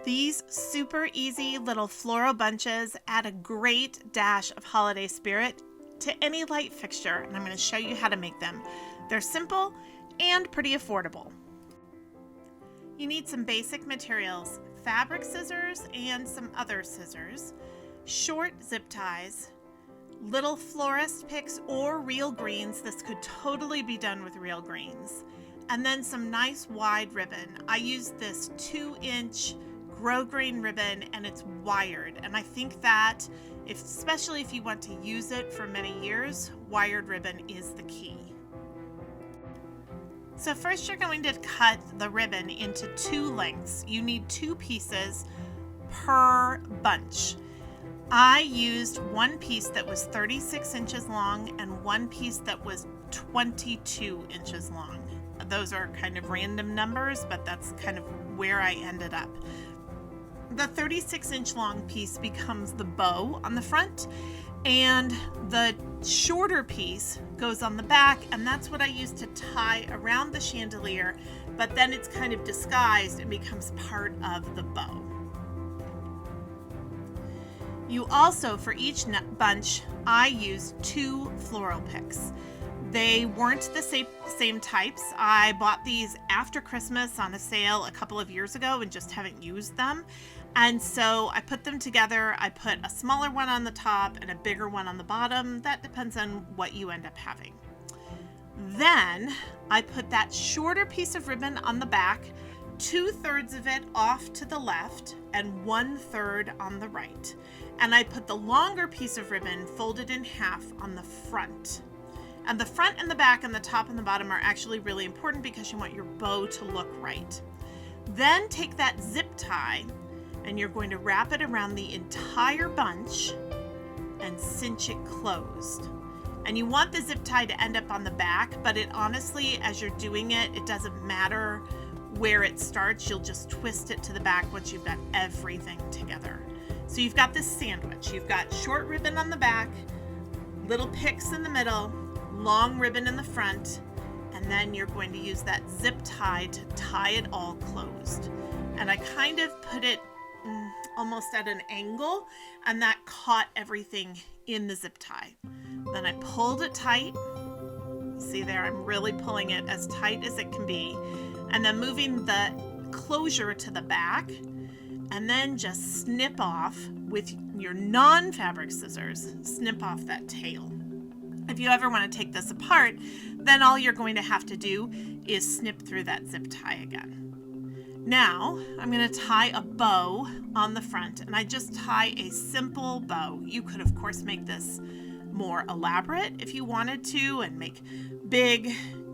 These super easy little floral bunches add a great dash of holiday spirit to any light fixture, and I'm going to show you how to make them. They're simple and pretty affordable. You need some basic materials: fabric scissors and some other scissors, short zip ties, little florist picks or real greens. This could totally be done with real greens. And then some nice wide ribbon. I use this 2-inch grosgrain ribbon, and it's wired. And I think that, especially if you want to use it for many years, wired ribbon is the key. So first you're going to cut the ribbon into 2 lengths. You need 2 pieces per bunch. I used one piece that was 36 inches long and one piece that was 22 inches long. Those are kind of random numbers, but that's kind of where I ended up. The 36-inch long piece becomes the bow on the front, and the shorter piece goes on the back, and that's what I use to tie around the chandelier, but then it's kind of disguised and becomes part of the bow. You also, for each bunch, I used 2 floral picks. They weren't the same types. I bought these after Christmas on a sale a couple of years ago and just haven't used them. And so I put them together. I put a smaller one on the top and a bigger one on the bottom. That depends on what you end up having. Then I put that shorter piece of ribbon on the back, 2/3 of it off to the left and 1/3 on the right. And I put the longer piece of ribbon folded in half on the front. And the front and the back and the top and the bottom are actually really important because you want your bow to look right. Then take that zip tie and you're going to wrap it around the entire bunch and cinch it closed. And you want the zip tie to end up on the back, but it honestly, as you're doing it, it doesn't matter where it starts. You'll just twist it to the back once you've got everything together. So you've got this sandwich. You've got short ribbon on the back, little picks in the middle, long ribbon in the front, and then you're going to use that zip tie to tie it all closed. And I kind of put it almost at an angle, and that caught everything in the zip tie. Then I pulled it tight. See there, I'm really pulling it as tight as it can be, and then moving the closure to the back, and then just snip off with your non-fabric scissors, snip off that tail. If you ever want to take this apart, then all you're going to have to do is snip through that zip tie again. Now, I'm going to tie a bow on the front, and I just tie a simple bow. You could, of course, make this more elaborate if you wanted to and make big,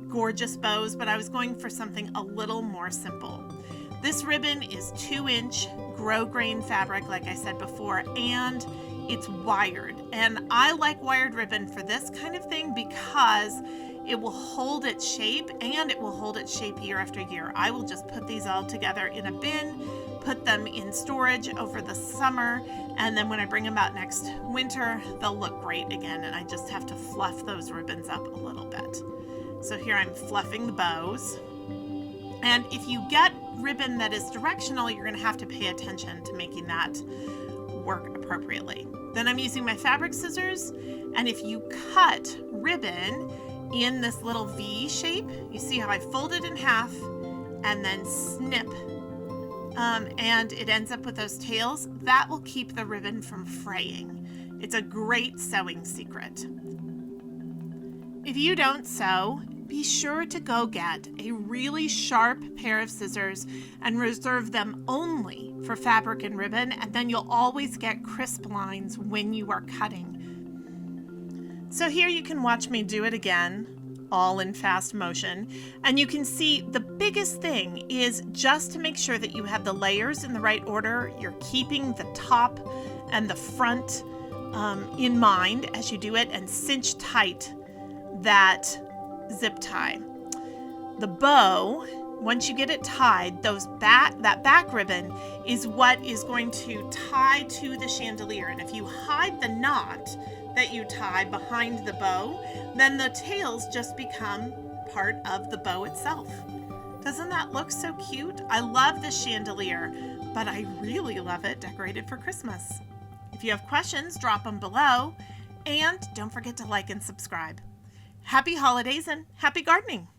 gorgeous bows, but I was going for something a little more simple. This ribbon is 2-inch grosgrain fabric, like I said before, and it's wired. And I like wired ribbon for this kind of thing because it will hold its shape, and it will hold its shape year after year. I will just put these all together in a bin, put them in storage over the summer, and then when I bring them out next winter, they'll look great again, and I just have to fluff those ribbons up a little bit. So here I'm fluffing the bows. And if you get ribbon that is directional, you're going to have to pay attention to making that work appropriately. Then I'm using my fabric scissors, and if you cut ribbon in this little V shape, you see how I fold it in half and then snip, and it ends up with those tails. That will keep the ribbon from fraying. It's a great sewing secret. If you don't sew, be sure to go get a really sharp pair of scissors and reserve them only for fabric and ribbon, and then you'll always get crisp lines when you are cutting. So here you can watch me do it again, all in fast motion, and you can see the biggest thing is just to make sure that you have the layers in the right order. You're keeping the top and the front in mind as you do it, and cinch tight that zip tie. The bow, once you get it tied, that back ribbon is what is going to tie to the chandelier. And if you hide the knot that you tie behind the bow, then the tails just become part of the bow itself. Doesn't that look so cute? I love the chandelier. but I really love it decorated for Christmas. If you have questions, drop them below, and don't forget to like and subscribe. Happy holidays and happy gardening!